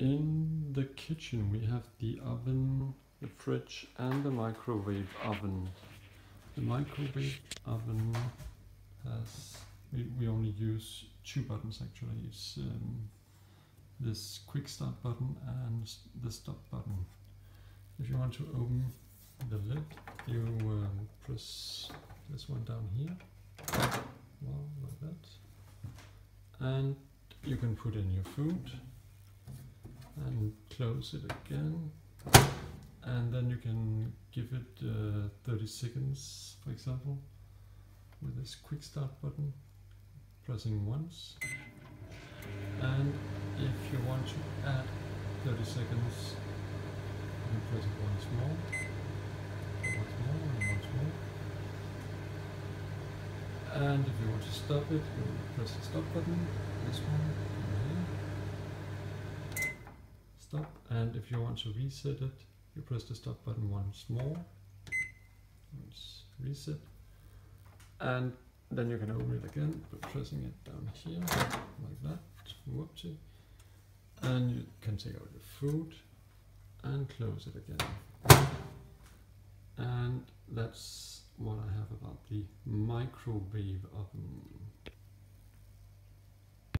In the kitchen we have the oven, the fridge and the microwave oven. The microwave oven has, we only use two buttons actually. It's this quick start button and the stop button. If you want to open the lid, you press this one down here, well, like that, and you can put in your food and close it again, and then you can give it 30 seconds, for example, with this quick start button, pressing once. And if you want to add 30 seconds, you can press it once more, and once more. And if you want to stop it, you press the stop button, this one, here. Stop. And if you want to reset it, you press the stop button once more. Let's reset. And then you can open it again by pressing it down here, like that. Whoopsie. And you can take out your food and close it again. And that's what I have about the microwave oven.